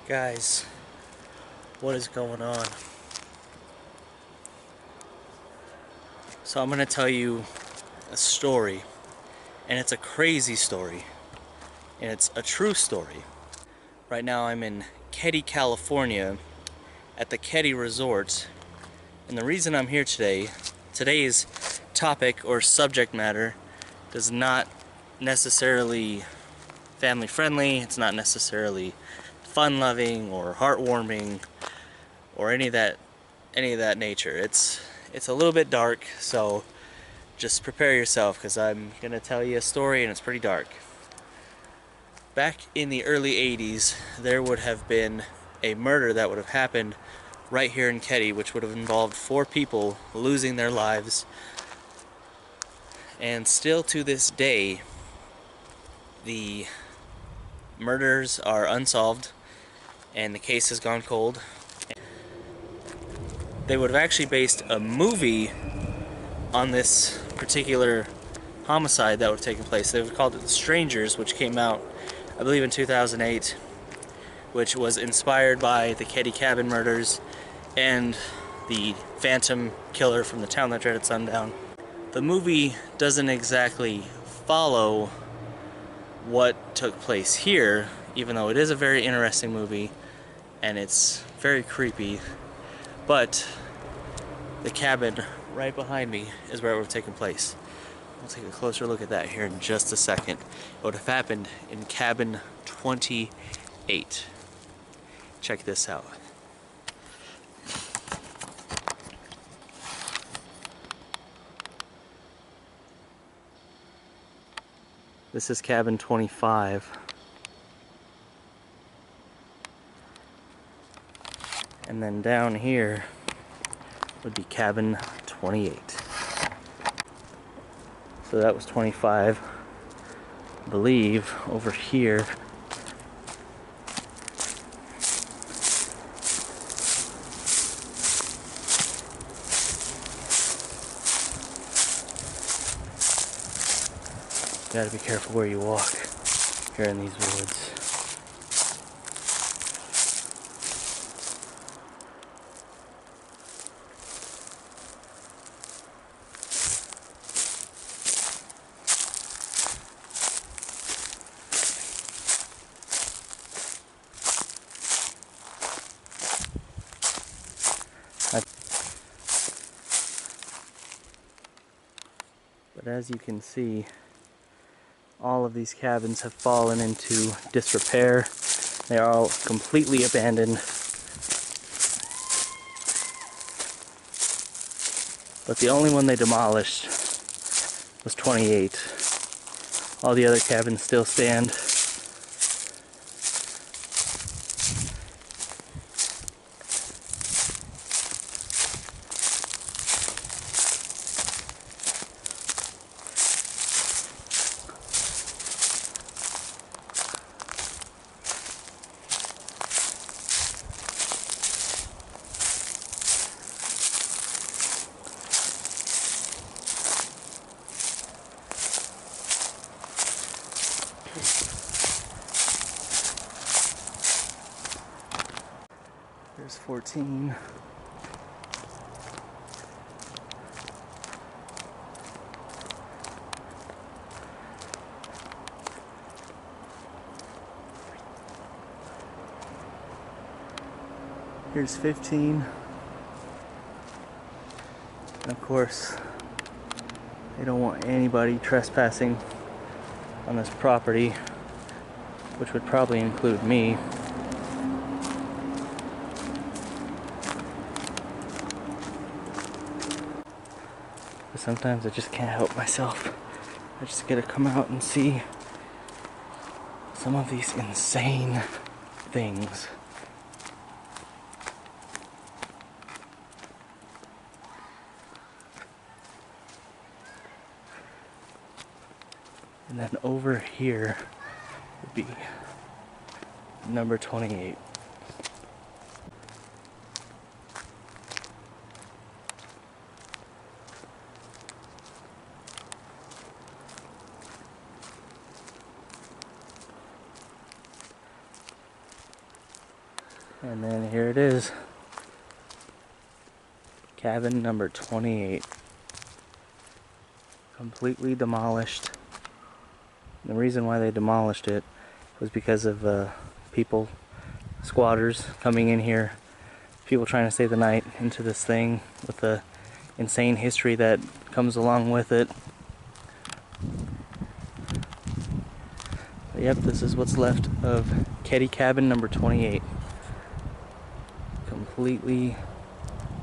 Guys, what is going on? So I'm gonna tell you a story, and it's a crazy story, and it's a true story. Right now I'm in Keddie, California, at the Keddie Resort, and the reason I'm here today's topic or subject matter does not necessarily family friendly, it's not necessarily fun-loving or heartwarming or any of that nature. It's a little bit dark, so just prepare yourself because I'm gonna tell you a story and it's pretty dark. Back in the early 80s, there would have been a murder that would have happened right here in Keddie, which would have involved 4 people losing their lives. And still to this day, the murders are unsolved and the case has gone cold. They would have actually based a movie on this particular homicide that would have taken place. They would have called it The Strangers, which came out, I believe, in 2008, which was inspired by the Keddie Cabin murders and the Phantom Killer from The Town That Dreaded Sundown. The movie doesn't exactly follow what took place here, even though it is a very interesting movie and it's very creepy, but the cabin right behind me is where it would have taken place. We'll take a closer look at that here in just a second. It would have happened in cabin 28. Check this out. This is cabin 25. And then down here would be cabin 28. So that was 25. I believe over here you gotta be careful where you walk here in these woods. But as you can see, all of these cabins have fallen into disrepair. They are all completely abandoned. But the only one they demolished was 28. All the other cabins still stand. There's 14. Here's 15. And of course, they don't want anybody trespassing on this property, which would probably include me. But sometimes I just can't help myself. I just gotta come out and see some of these insane things. And then over here would be number 28. And then here it is. Cabin number 28. Completely demolished. And the reason why they demolished it was because of people, squatters, coming in here. People trying to stay the night into this thing with the insane history that comes along with it. But yep, this is what's left of Keddie cabin number 28. Completely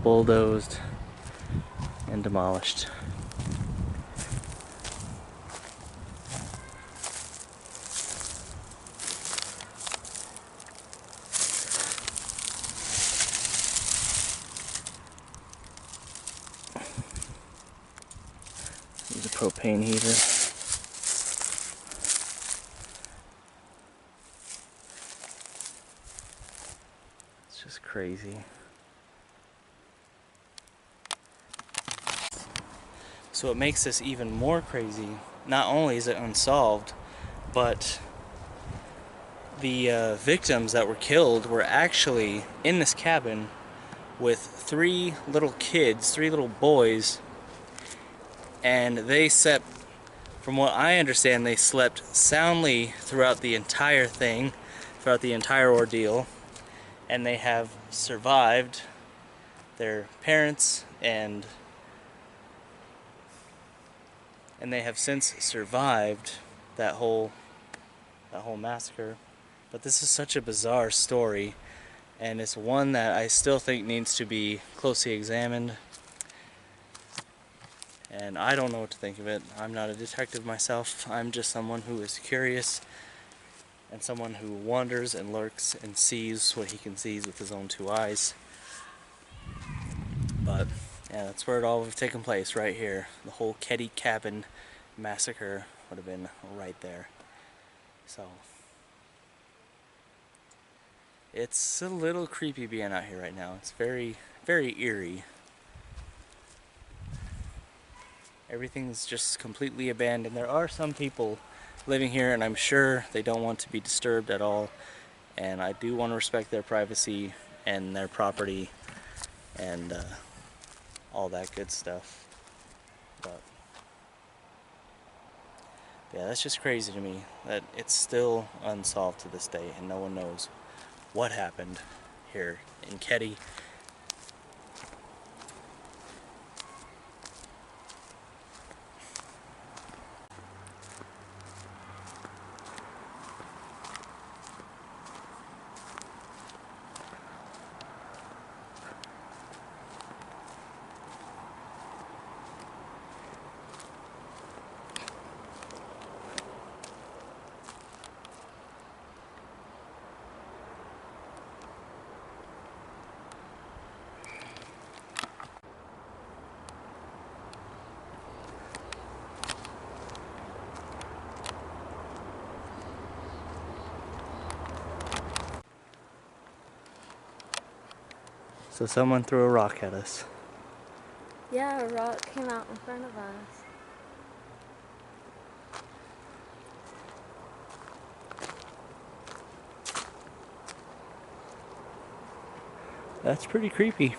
bulldozed and demolished. Use a propane heater. It's just crazy. So what makes this even more crazy, not only is it unsolved, but the victims that were killed were actually in this cabin with 3 little kids, 3 little boys, and they slept, from what I understand, they slept soundly throughout the entire thing, throughout the entire ordeal, and they have survived. Their parents and they have since survived that whole massacre. But this is such a bizarre story, and it's one that I still think needs to be closely examined. And I don't know what to think of it. I'm not a detective myself. I'm just someone who is curious and someone who wanders and lurks and sees what he can see with his own 2 eyes. But yeah, that's where it all would have taken place, right here. The whole Keddie cabin massacre would have been right there. So it's a little creepy being out here right now. It's very, very eerie. Everything's just completely abandoned. There are some people living here, and I'm sure they don't want to be disturbed at all. And I do want to respect their privacy and their property and all that good stuff. But yeah, that's just crazy to me that it's still unsolved to this day, and no one knows what happened here in Keddie. So someone threw a rock at us. Yeah, a rock came out in front of us. That's pretty creepy.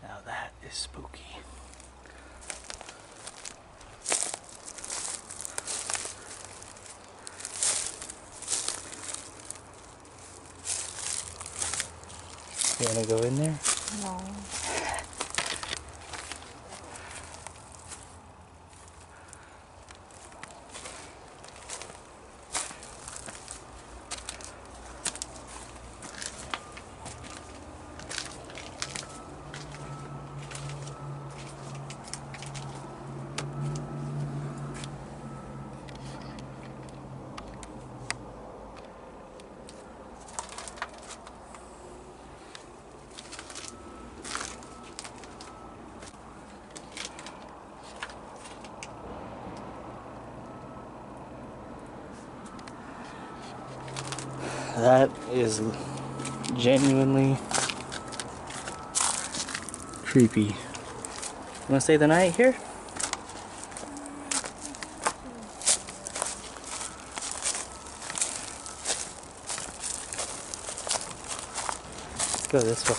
Now that is spooky. You wanna go in there? No. That is genuinely creepy. You wanna stay the night here? Let's go this way.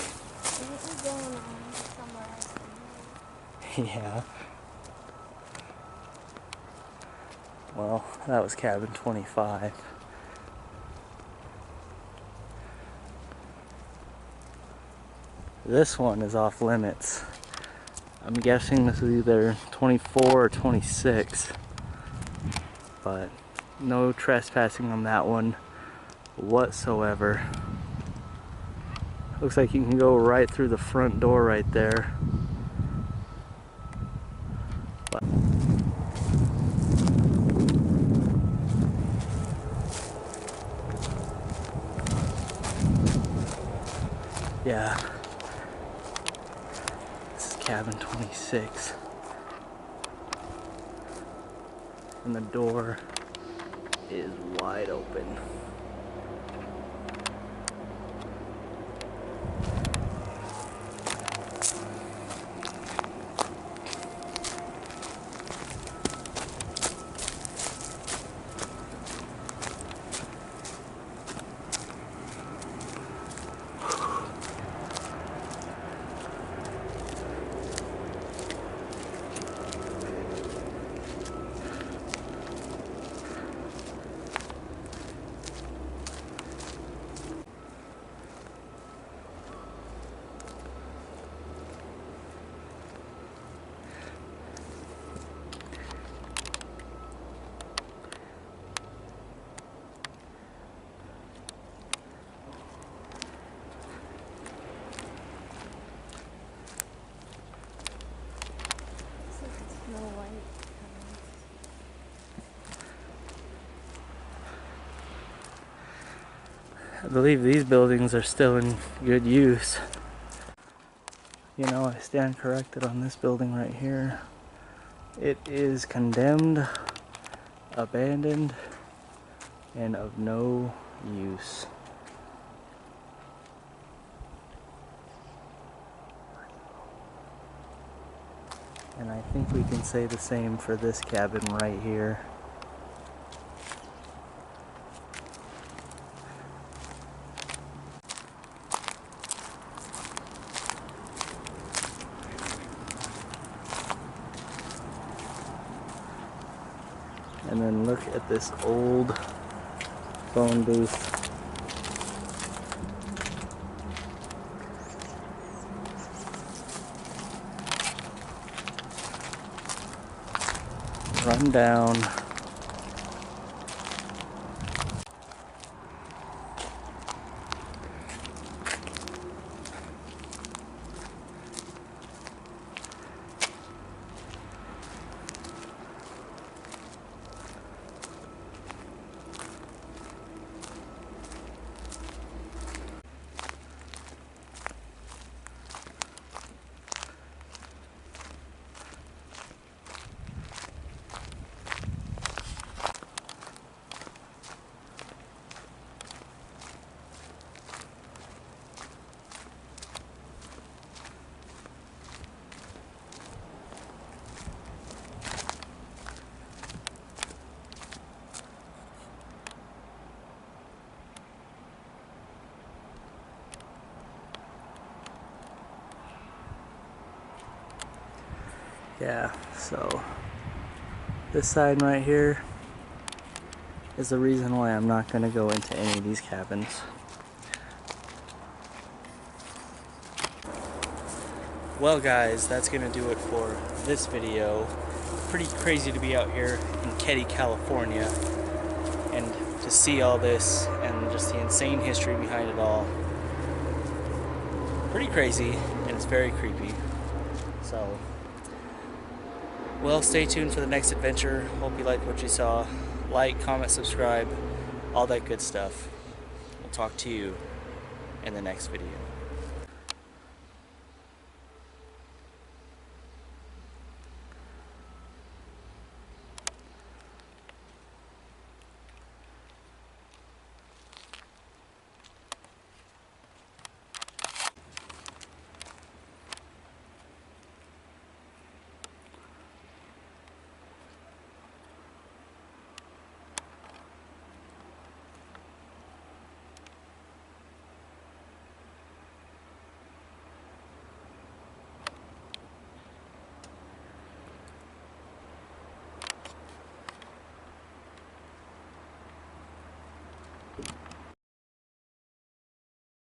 We're going on somewhere else. Yeah. Well, that was cabin 25. This one is off limits. I'm guessing this is either 24 or 26. But no trespassing on that one whatsoever. Looks like you can go right through the front door right there. But yeah, this is cabin 26. And the door is wide open. No light. I believe these buildings are still in good use. You know, I stand corrected on this building right here. It is condemned, abandoned, and of no use. And I think we can say the same for this cabin right here. And then look at this old phone booth. Run down. Yeah, so this side right here is the reason why I'm not going to go into any of these cabins. Well guys, that's going to do it for this video. Pretty crazy to be out here in Keddie, California, and to see all this and just the insane history behind it all. Pretty crazy, and it's very creepy. So, well, stay tuned for the next adventure. Hope you liked what you saw. Like, comment, subscribe, all that good stuff. We'll talk to you in the next video.